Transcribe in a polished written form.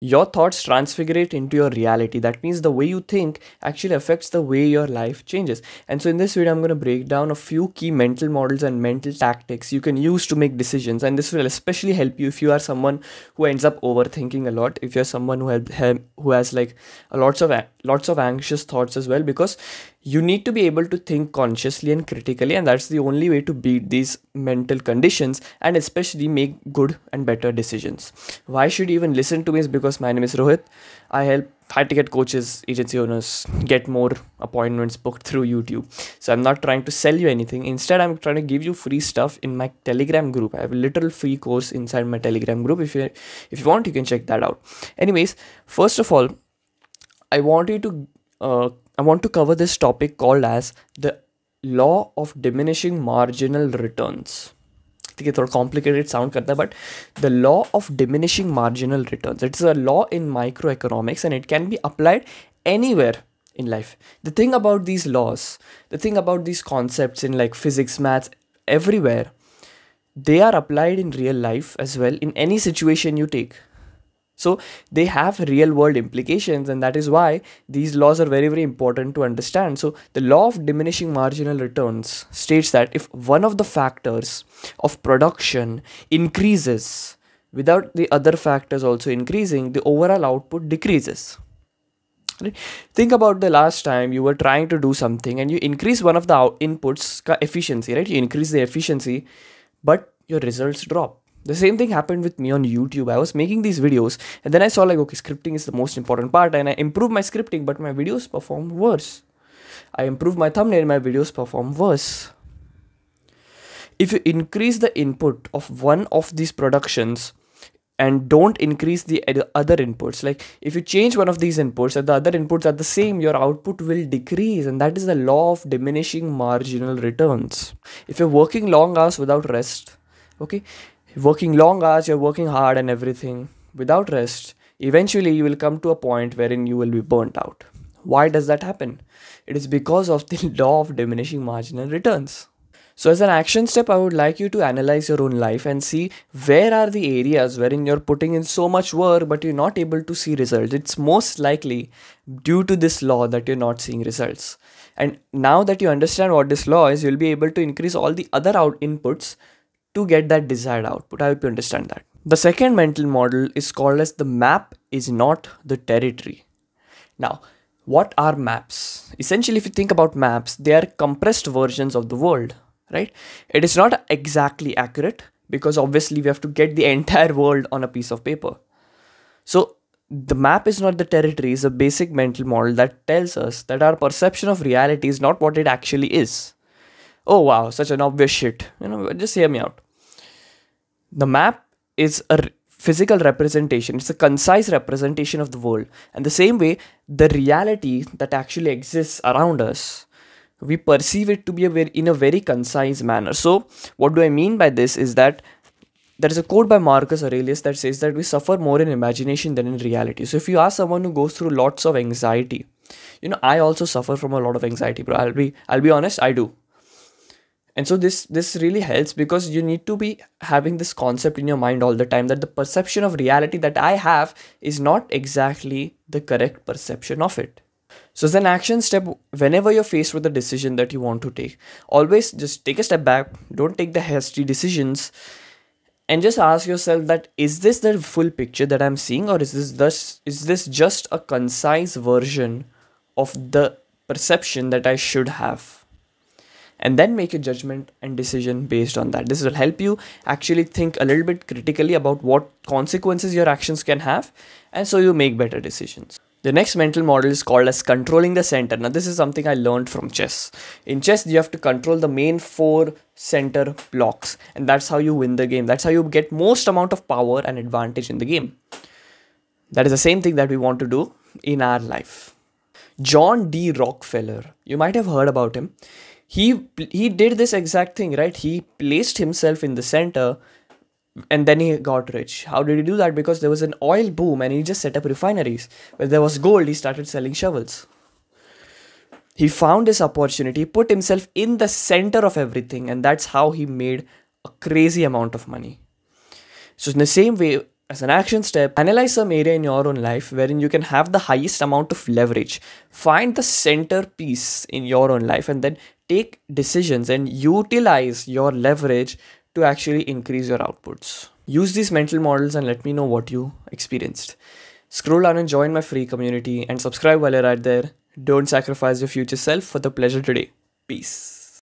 Your thoughts transfigurate into your reality. That means the way you think actually affects the way your life changes. And so in this video, I'm going to break down a few key mental models and mental tactics you can use to make decisions. And this will especially help you if you are someone who ends up overthinking a lot, if you're someone who has like lots of anxious thoughts as well, because you need to be able to think consciously and critically, and that's the only way to beat these mental conditions and especially make good and better decisions. Why should you even listen to me is because my name is Rohit. I help high ticket coaches, agency owners get more appointments booked through YouTube. So I'm not trying to sell you anything. Instead, I'm trying to give you free stuff in my Telegram group. I have a literal free course inside my Telegram group. If you want, you can check that out. Anyways, first of all, I want you to I want to cover this topic called as the law of diminishing marginal returns. ठीक है, थोड़ा complicated sound करता है, but the law of diminishing marginal returns. It's a law in microeconomics and it can be applied anywhere in life. The thing about these laws, the thing about these concepts in like physics, maths, everywhere, they are applied in real life as well in any situation you take. So they have real world implications, and that is why these laws are very, very important to understand. So the law of diminishing marginal returns states that if one of the factors of production increases without the other factors also increasing, the overall output decreases. Right? Think about the last time you were trying to do something and you increase one of the inputs ka efficiency, right? You increase the efficiency, but your results drop. The same thing happened with me on YouTube. I was making these videos and then I saw like, okay, scripting is the most important part, and I improved my scripting, but my videos performed worse. I improved my thumbnail, my videos perform worse. If you increase the input of one of these productions and don't increase the other inputs, like if you change one of these inputs and the other inputs are the same, your output will decrease, and that is the law of diminishing marginal returns. If you're working long hours without rest, okay, working long hours, you're working hard and everything without rest, eventually you will come to a point wherein you will be burnt out. Why does that happen? It is because of the law of diminishing marginal returns. So as an action step, I would like you to analyze your own life and see where are the areas wherein you're putting in so much work but you're not able to see results. It's most likely due to this law that you're not seeing results. And now that you understand what this law is, you'll be able to increase all the other inputs to get that desired output. I hope you understand that. The second mental model is called as the map is not the territory. Now, what are maps? Essentially, if you think about maps, they are compressed versions of the world, right? It is not exactly accurate because obviously we have to get the entire world on a piece of paper. So the map is not the territory is a basic mental model that tells us that our perception of reality is not what it actually is. Oh wow, such an obvious shit. Just hear me out. The map is a physical representation. It's a concise representation of the world. And the same way, the reality that actually exists around us, we perceive it to be in a very concise manner. So what do I mean by this is that there is a quote by Marcus Aurelius that says that we suffer more in imagination than in reality. So if you ask someone who goes through lots of anxiety, I also suffer from a lot of anxiety, bro. I'll be honest, I do. And so this really helps because you need to be having this concept in your mind all the time that the perception of reality that I have is not exactly the correct perception of it. So as an action step, whenever you're faced with a decision that you want to take, always just take a step back, don't take the hasty decisions, and just ask yourself that is this the full picture that I'm seeing, or is this just a concise version of the perception that I should have? And then make a judgment and decision based on that. This will help you actually think a little bit critically about what consequences your actions can have, and so you make better decisions. The next mental model is called as controlling the center. Now this is something I learned from chess. In chess, you have to control the main 4 center blocks, and that's how you win the game. That's how you get most amount of power and advantage in the game. That is the same thing that we want to do in our life. John D. Rockefeller, you might have heard about him. He did this exact thing, right? He placed himself in the center and then he got rich. How did he do that? Because there was an oil boom and he just set up refineries. When there was gold, he started selling shovels. He found this opportunity, put himself in the center of everything, and that's how he made a crazy amount of money. So in the same way, As an action step, analyze some area in your own life wherein you can have the highest amount of leverage. Find the centerpiece in your own life and then take decisions and utilize your leverage to actually increase your outputs. Use these mental models and let me know what you experienced. Scroll down and join my free community and subscribe while you're right there. Don't sacrifice your future self for the pleasure today. Peace.